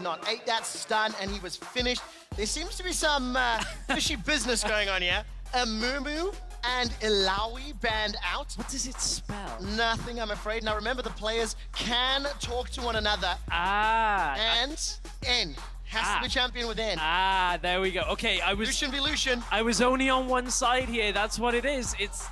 not. Ate that stun and he was finished. There seems to be some fishy business going on here. Mumu and Ilawi banned out. What does it spell? Nothing, I'm afraid. Now remember, the players can talk to one another. And N has to be champion with N. There we go. Okay, Lucian v Lucian. I was only on one side here. That's what it is. It's...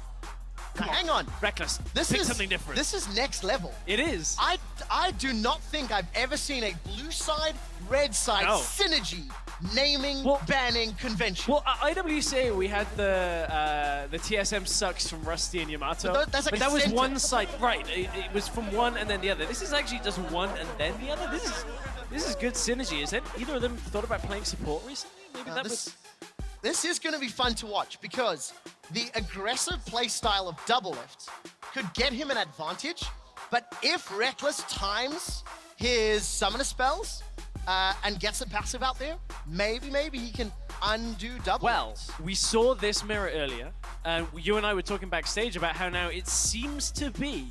Now, hang on. Rekkles. This Pick is something different. This is next level. It is. I do not think I've ever seen a blue side, red side synergy naming, banning convention. Well, IWC, we had the TSM sucks from Rusty and Yamato. That's like but that was one side, right? It was from one and then the other. This is actually just one and then the other. This is good synergy. Is it? Either of them thought about playing support recently? Maybe that was. This is going to be fun to watch because the aggressive play style of Doublelift could get him an advantage, but if Rekkles times his summoner spells and gets a passive out there, maybe he can undo Doublelift. Well, we saw this mirror earlier, and you and I were talking backstage about how now it seems to be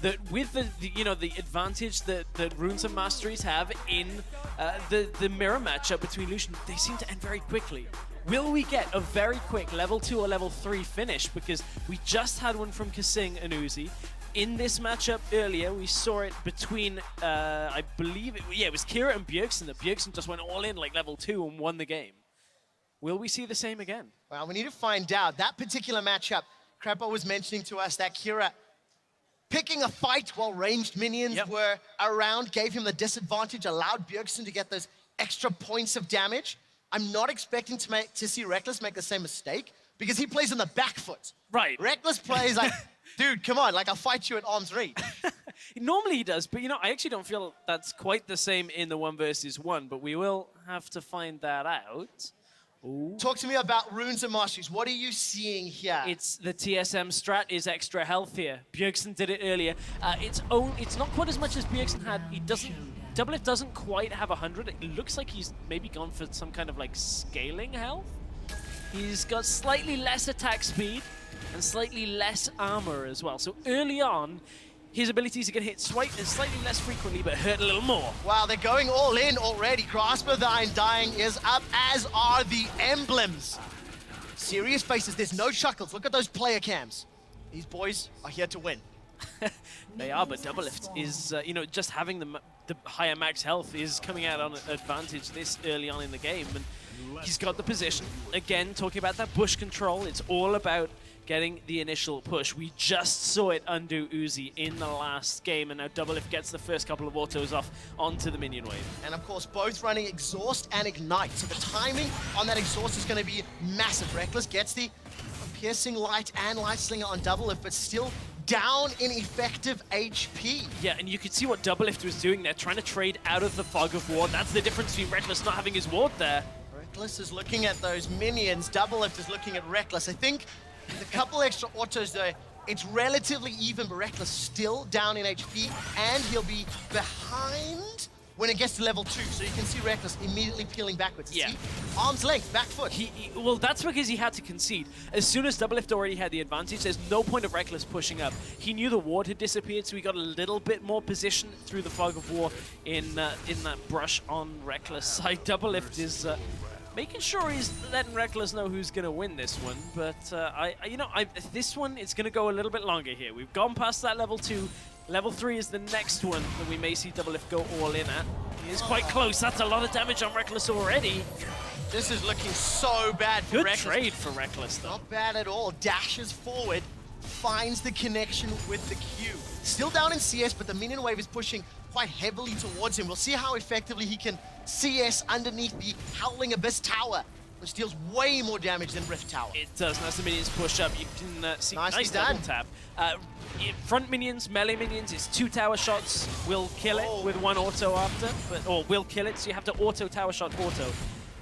that with the advantage that Runes and Masteries have in the mirror matchup between Lucian, they seem to end very quickly. Will we get a very quick level 2 or level 3 finish? Because we just had one from Kasing and Uzi. In this matchup earlier, we saw it between, I believe, it was Kira and Bjergsen. That Bjergsen just went all in like level 2 and won the game. Will we see the same again? Well, we need to find out. That particular matchup, Crappo was mentioning to us that Kira picking a fight while ranged minions were around gave him the disadvantage, allowed Bjergsen to get those extra points of damage. I'm not expecting to see Rekkles make the same mistake because he plays on the back foot. Right. Rekkles plays like, dude, come on, like I'll fight you at arm's reach. Normally he does, but I actually don't feel that's quite the same in the 1 versus 1, but we will have to find that out. Ooh. Talk to me about Runes and Masteries. What are you seeing here? It's the TSM strat is extra health here. Bjergsen did it earlier. It's not quite as much as Bjergsen had. Doublelift doesn't quite have 100. It looks like he's maybe gone for some kind of like scaling health. He's got slightly less attack speed and slightly less armor as well. So early on, his abilities are going to hit slightly less frequently, but hurt a little more. Wow, they're going all in already. Grasp of the Undying is up, as are the emblems. Serious faces, there's no chuckles. Look at those player cams. These boys are here to win. They are, but Doublelift is, just having the higher max health is coming out on an advantage this early on in the game. And he's got the position. Again, talking about that push control, it's all about getting the initial push. We just saw it undo Uzi in the last game, and now Doublelift gets the first couple of autos off onto the minion wave. And of course, both running Exhaust and Ignite. So the timing on that Exhaust is going to be massive. Rekkles gets the Piercing Light and Light Slinger on Doublelift, but still down in effective HP. Yeah, and you could see what Doublelift was doing there, trying to trade out of the Fog of War. That's the difference between Rekkles not having his ward there. Rekkles is looking at those minions. Doublelift is looking at Rekkles. I think the couple extra autos though, it's relatively even, but Rekkles still down in HP, and he'll be behind when it gets to level 2. So you can see Rekkles immediately peeling backwards. Yeah. See? Arm's length, back foot. Well, that's because he had to concede. As soon as Doublelift already had the advantage, there's no point of Rekkles pushing up. He knew the ward had disappeared, so he got a little bit more position through the Fog of War in that brush on Rekkles' side. Doublelift is making sure he's letting Rekkles know who's going to win this one. But this one, it's going to go a little bit longer here. We've gone past that level 2. Level 3 is the next one that we may see Doublelift go all in at. He is quite close. That's a lot of damage on Rekkles already. This is looking so bad for Rekkles. Good trade for Rekkles, though. Not bad at all. Dashes forward, finds the connection with the Q. Still down in CS, but the minion wave is pushing quite heavily towards him. We'll see how effectively he can CS underneath the Howling Abyss Tower, which deals way more damage than Rift Tower. It does. And as the minions push up, you can see nice done. double tap. Front minions, melee minions, it's 2 tower shots. Will kill it with 1 auto after, or will kill it, so you have to auto tower shot auto.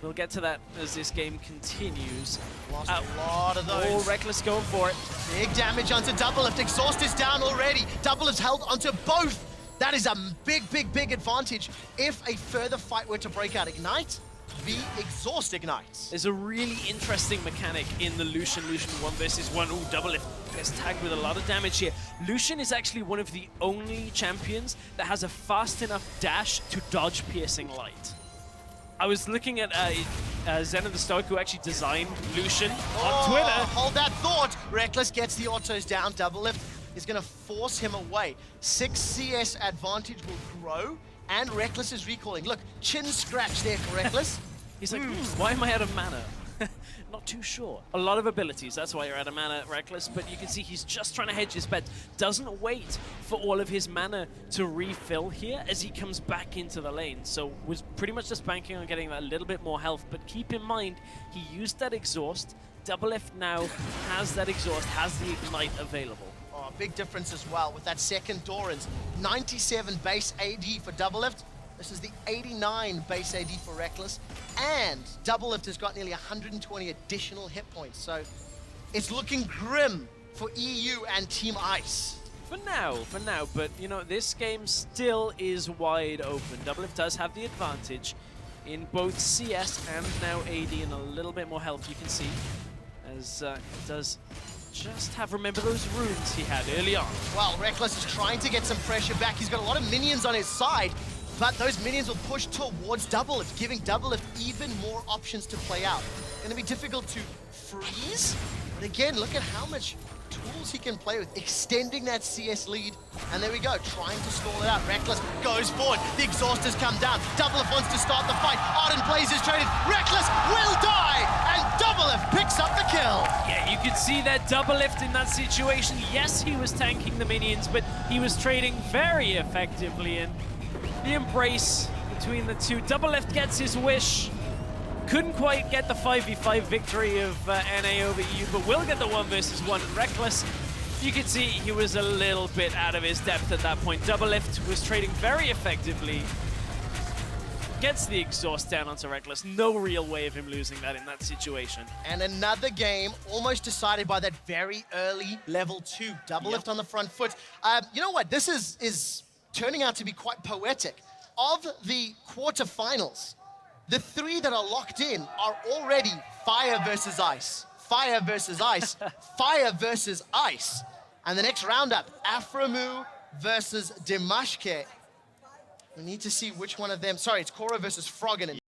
We'll get to that as this game continues. Lost a lot of those. All Rekkles going for it. Big damage onto Doublelift. Exhaust is down already. Doublelift's held onto both. That is a big advantage. If a further fight were to break out, Ignite the Exhaust Ignites. There's a really interesting mechanic in the Lucian 1 versus 1. Ooh, Doublelift gets tagged with a lot of damage here. Lucian is actually one of the only champions that has a fast enough dash to dodge piercing light. I was looking at Zen of the Stoic, who actually designed Lucian on Twitter. Hold that thought. Rekkles gets the autos down. Doublelift is going to force him away. 6 CS advantage will grow, and Rekkles is recalling. Look, chin scratch there for Rekkles. He's like, why am I out of mana? Not too sure. A lot of abilities, that's why you're out of mana, Rekkles, but you can see he's just trying to hedge his bet. Doesn't wait for all of his mana to refill here as he comes back into the lane. So was pretty much just banking on getting a little bit more health, but keep in mind, he used that exhaust. Doublelift now has that exhaust, has the ignite available. Oh, big difference as well with that second Doran's. 97 base AD for Doublelift. This is the 89 base AD for Rekkles. And Doublelift has got nearly 120 additional hit points. So it's looking grim for EU and Team Ice. For now, but you know, this game still is wide open. Doublelift does have the advantage in both CS and now AD, and a little bit more health you can see, as he does just have, remember those runes he had early on. Well, Rekkles is trying to get some pressure back. He's got a lot of minions on his side, but those minions will push towards Doublelift, giving Doublelift even more options to play out. Going to be difficult to freeze, but again, look at how much tools he can play with, extending that CS lead. And there we go, trying to stall it out. Rekkles goes forward, the exhaust has come down. Doublelift wants to start the fight. Arden plays his traded. Rekkles will die, and Doublelift picks up the kill. Yeah, you could see that Doublelift in that situation. Yes, he was tanking the minions, but he was trading very effectively, and the embrace between the two. Doublelift gets his wish. Couldn't quite get the 5v5 victory of NA over EU, but will get the 1 versus 1. Rekkles, you can see he was a little bit out of his depth at that point. Doublelift was trading very effectively. Gets the exhaust down onto Rekkles. No real way of him losing that in that situation. And another game almost decided by that very early level 2. Doublelift on the front foot. You know what? This is turning out to be quite poetic. Of the quarterfinals, the 3 that are locked in are already fire versus ice, fire versus ice, fire versus ice. And the next roundup, Aframu versus Dimashke. We need to see which one of them, sorry, it's Koro versus Froggen.